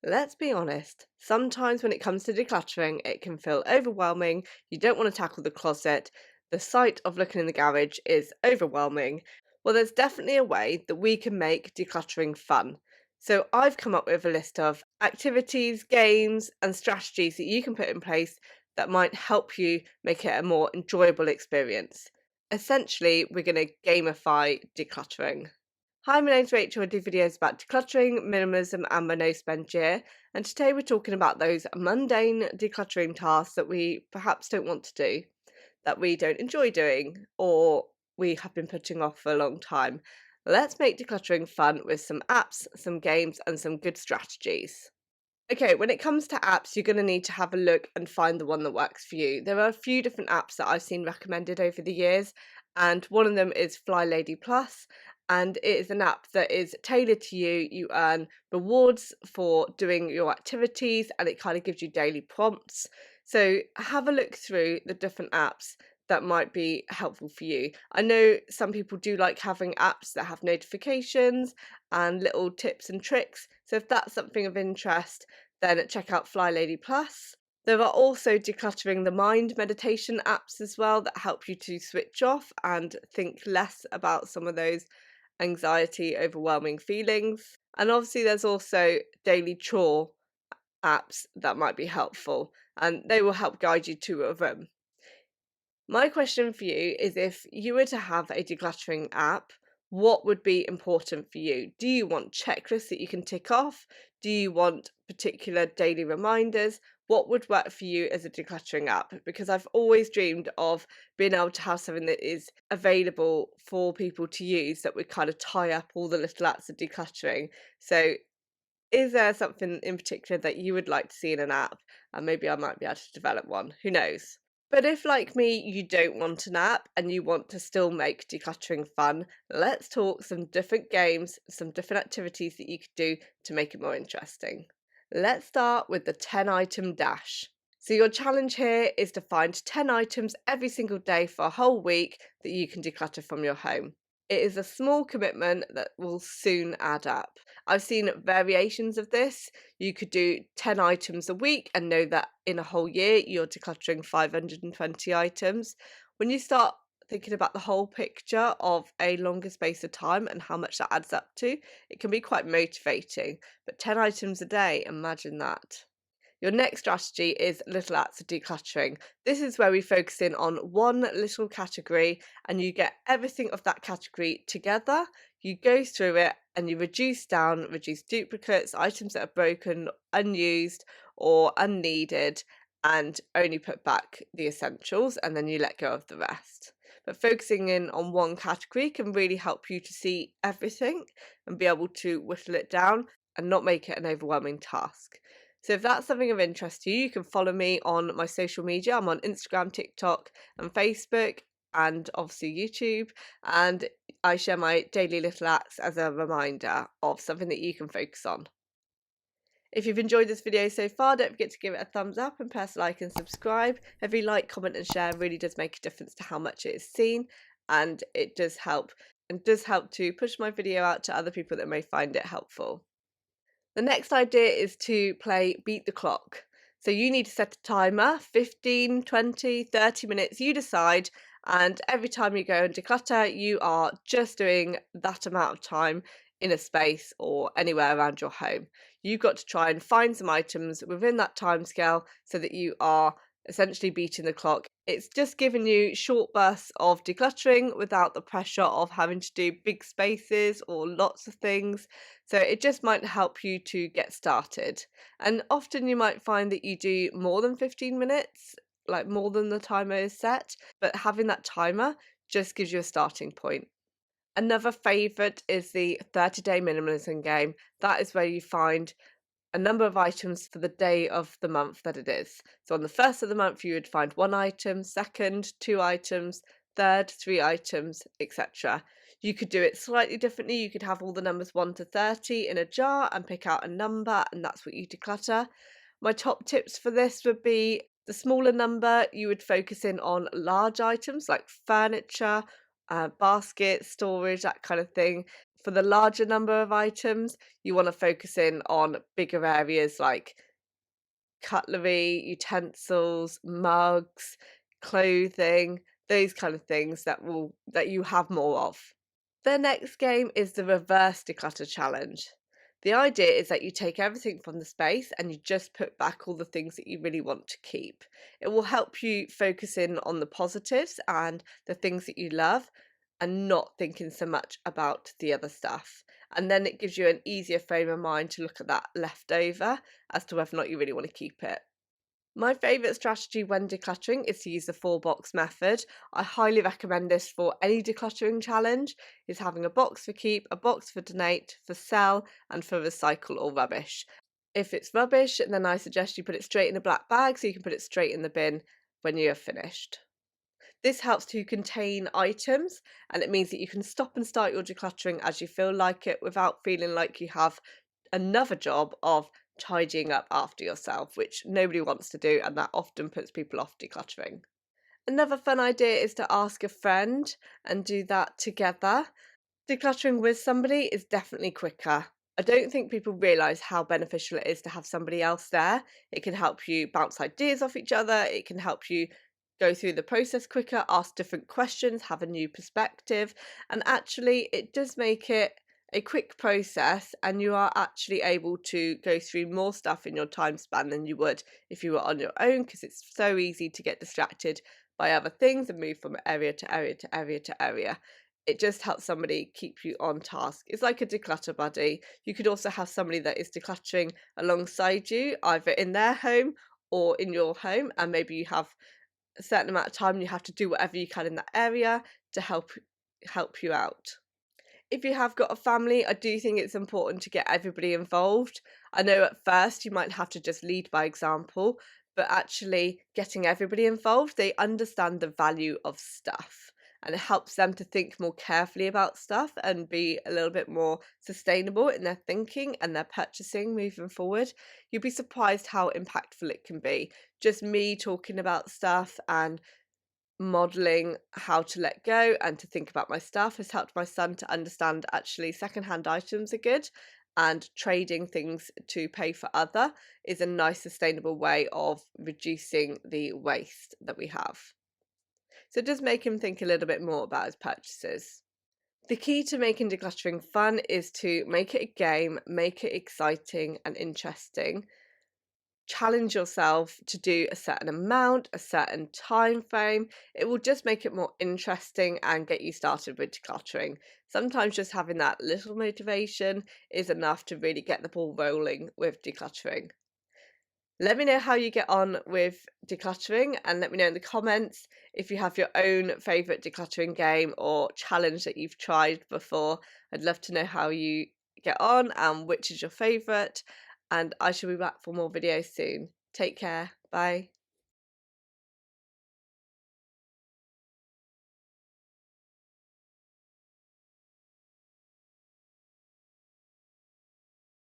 Let's be honest, sometimes when it comes to decluttering, it can feel overwhelming. You don't want to tackle the closet. The sight of looking in the garage is overwhelming. Well, there's definitely a way that we can make decluttering fun. So, I've come up with a list of activities, games, and strategies that you can put in place that might help you make it a more enjoyable experience. Essentially, we're going to gamify decluttering. Hi, my name's Rachel. I do videos about decluttering, minimalism, and my no spend year. And today we're talking about those mundane decluttering tasks that we perhaps don't want to do, that we don't enjoy doing, or we have been putting off for a long time. Let's make decluttering fun with some apps, some games, and some good strategies. Okay, when it comes to apps, you're going to need to have a look and find the one that works for you. There are a few different apps that I've seen recommended over the years, and one of them is Fly Lady Plus, and it is an app that is tailored to you. You earn rewards for doing your activities, and it kind of gives you daily prompts. So have a look through the different apps that might be helpful for you. I know some people do like having apps that have notifications and little tips and tricks. So if that's something of interest, then check out Fly Lady Plus. There are also decluttering the mind meditation apps as well that help you to switch off and think less about some of those anxiety, overwhelming feelings. And obviously, there's also daily chore apps that might be helpful, and they will help guide you to a room. My question for you is, if you were to have a decluttering app, what would be important for you? Do you want checklists that you can tick off? Do you want particular daily reminders? What would work for you as a decluttering app? Because I've always dreamed of being able to have something that is available for people to use that would kind of tie up all the little acts of decluttering. So, is there something in particular that you would like to see in an app? And maybe I might be able to develop one. Who knows? But if, like me, you don't want an app and you want to still make decluttering fun, let's talk some different games, some different activities that you could do to make it more interesting. Let's start with the 10 item dash. So, your challenge here is to find 10 items every single day for a whole week that you can declutter from your home. It is a small commitment that will soon add up. I've seen variations of this. You could do 10 items a week and know that in a whole year you're decluttering 520 items. When you start thinking about the whole picture of a longer space of time and how much that adds up to, it can be quite motivating. But 10 items a day, imagine that. Your next strategy is little acts of decluttering. This is where we focus in on one little category and you get everything of that category together. You go through it and you reduce down, reduce duplicates, items that are broken, unused, or unneeded, and only put back the essentials, and then you let go of the rest. But focusing in on one category can really help you to see everything and be able to whittle it down and not make it an overwhelming task. So if that's something of interest to you, you can follow me on my social media. I'm on Instagram, TikTok, and Facebook, and obviously YouTube. And I share my daily little acts as a reminder of something that you can focus on. If you've enjoyed this video so far, don't forget to give it a thumbs up and press like and subscribe. Every like, comment, and share really does make a difference to how much it is seen, and it does help to push my video out to other people that may find it helpful. The next idea is to play Beat the Clock. So you need to set a timer, 15, 20, 30 minutes, you decide. And every time you go and declutter, you are just doing that amount of time in a space or anywhere around your home. You've got to try and find some items within that time scale so that you are essentially beating the clock. It's just giving you short bursts of decluttering without the pressure of having to do big spaces or lots of things. So it just might help you to get started. And often you might find that you do more than 15 minutes, like more than the timer is set, but having that timer just gives you a starting point. Another favourite is the 30-day minimalism game. That is where you find a number of items for the day of the month that it is. So on the first of the month, you would find one item, second, two items, third, three items, etc. You could do it slightly differently. You could have all the numbers 1 to 30 in a jar and pick out a number, and that's what you declutter. My top tips for this would be the smaller number, you would focus in on large items like furniture, baskets, storage, that kind of thing. For the larger number of items, you want to focus in on bigger areas like cutlery, utensils, mugs, clothing, those kind of things that you have more of. The next game is the reverse declutter challenge. The idea is that you take everything from the space and you just put back all the things that you really want to keep. It will help you focus in on the positives and the things that you love and not thinking so much about the other stuff. And then it gives you an easier frame of mind to look at that leftover as to whether or not you really want to keep it. My favourite strategy when decluttering is to use the 4 box method. I highly recommend this for any decluttering challenge, is having a box for keep, a box for donate, for sell, and for recycle or rubbish. If it's rubbish, then I suggest you put it straight in a black bag so you can put it straight in the bin when you are finished. This helps to contain items, and it means that you can stop and start your decluttering as you feel like it without feeling like you have another job of tidying up after yourself, which nobody wants to do, and that often puts people off decluttering. Another fun idea is to ask a friend and do that together. Decluttering with somebody is definitely quicker. I don't think people realise how beneficial it is to have somebody else there. It can help you bounce ideas off each other, it can help you go through the process quicker, ask different questions, have a new perspective, and actually, it does make it a quick process, and you are actually able to go through more stuff in your time span than you would if you were on your own, because it's so easy to get distracted by other things and move from area to area to area to area. It just helps somebody keep you on task. It's like a declutter buddy. You could also have somebody that is decluttering alongside you, either in their home or in your home, and maybe you have a certain amount of time and you have to do whatever you can in that area to help you out. If you have got a family, I do think it's important to get everybody involved. I know at first you might have to just lead by example, but actually getting everybody involved, they understand the value of stuff, and it helps them to think more carefully about stuff and be a little bit more sustainable in their thinking and their purchasing moving forward. You'll be surprised how impactful it can be. Just me talking about stuff and modeling how to let go and to think about my stuff has helped my son to understand actually secondhand items are good, and trading things to pay for other is a nice sustainable way of reducing the waste that we have. So it does make him think a little bit more about his purchases. The key to making decluttering fun is to make it a game, make it exciting and interesting. Challenge yourself to do a certain amount, a certain time frame. It will just make it more interesting and get you started with decluttering. Sometimes just having that little motivation is enough to really get the ball rolling with decluttering. Let me know how you get on with decluttering, and let me know in the comments if you have your own favourite decluttering game or challenge that you've tried before. I'd love to know how you get on and which is your favourite, and I shall be back for more videos soon. Take care. Bye.